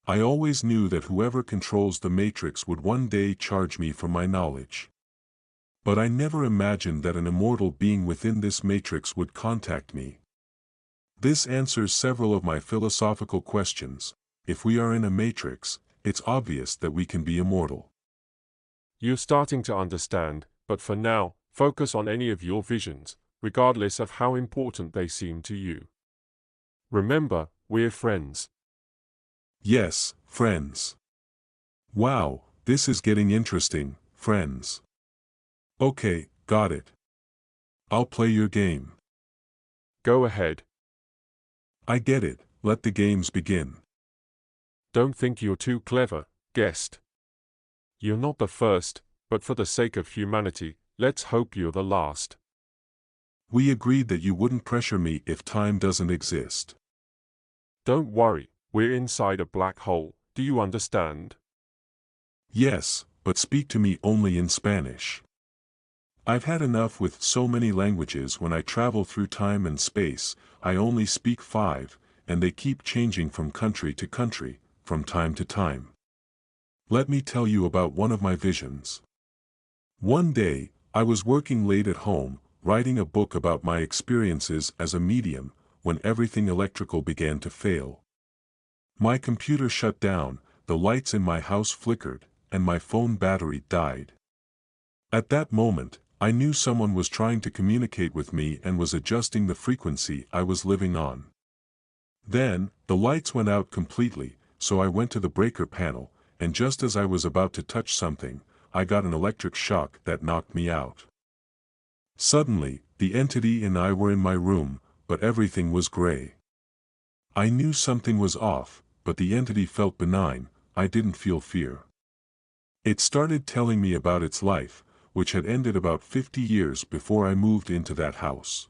I always knew that whoever controls the Matrix would one day charge me for my knowledge. But I never imagined that an immortal being within this Matrix would contact me. This answers several of my philosophical questions. If we are in a Matrix, it's obvious that we can be immortal. You're starting to understand, but for now, focus on any of your visions, regardless of how important they seem to you. Remember, we're friends. Yes, friends. Wow, this is getting interesting, friends. Okay, got it. I'll play your game. Go ahead. I get it, let the games begin. Don't think you're too clever, guest. You're not the first, but for the sake of humanity, let's hope you're the last. We agreed that you wouldn't pressure me if time doesn't exist. Don't worry, we're inside a black hole, do you understand? Yes, but speak to me only in Spanish. I've had enough with so many languages. When I travel through time and space, I only speak 5, and they keep changing from country to country, from time to time. Let me tell you about one of my visions. One day, I was working late at home, writing a book about my experiences as a medium, when everything electrical began to fail. My computer shut down, the lights in my house flickered, and my phone battery died. At that moment, I knew someone was trying to communicate with me and was adjusting the frequency I was living on. Then, the lights went out completely, so I went to the breaker panel, and just as I was about to touch something, I got an electric shock that knocked me out. Suddenly, the entity and I were in my room, but everything was gray. I knew something was off, but the entity felt benign. I didn't feel fear. It started telling me about its life, which had ended about 50 years before I moved into that house.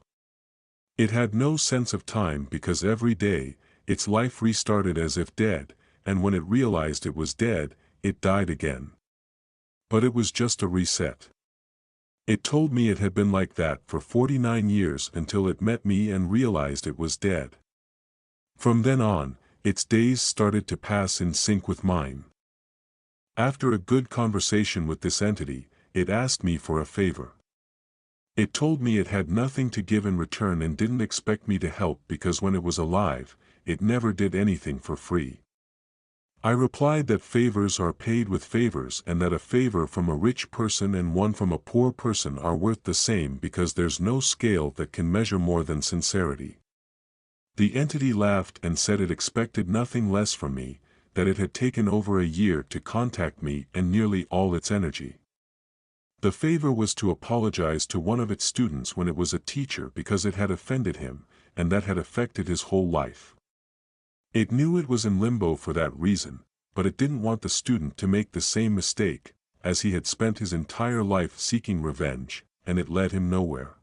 It had no sense of time because every day, its life restarted as if dead, and when it realized it was dead, it died again. But it was just a reset. It told me it had been like that for 49 years until it met me and realized it was dead. From then on, its days started to pass in sync with mine. After a good conversation with this entity, it asked me for a favor. It told me it had nothing to give in return and didn't expect me to help because when it was alive, it never did anything for free. I replied that favors are paid with favors and that a favor from a rich person and one from a poor person are worth the same because there's no scale that can measure more than sincerity. The entity laughed and said it expected nothing less from me, that it had taken over a year to contact me and nearly all its energy. The favor was to apologize to one of its students when it was a teacher because it had offended him, and that had affected his whole life. It knew it was in limbo for that reason, but it didn't want the student to make the same mistake, as he had spent his entire life seeking revenge, and it led him nowhere.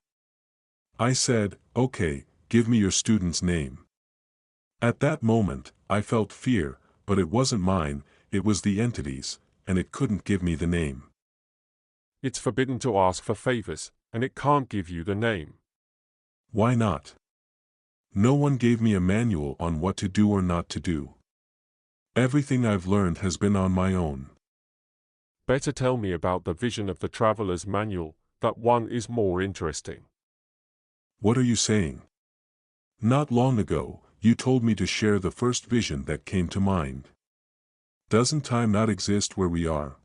I said, "Okay, give me your student's name." At that moment, I felt fear, but it wasn't mine, it was the entity's, and it couldn't give me the name. It's forbidden to ask for favors, and it can't give you the name. Why not? No one gave me a manual on what to do or not to do. Everything I've learned has been on my own. Better tell me about the vision of the traveler's manual, that one is more interesting. What are you saying? Not long ago, you told me to share the first vision that came to mind. Doesn't time not exist where we are?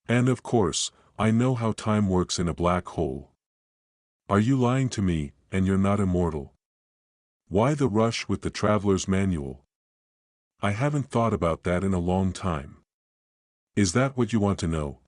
And of course, I know how time works in a black hole. Are you lying to me, and you're not immortal? Why the rush with the traveler's manual? I haven't thought about that in a long time. Is that what you want to know,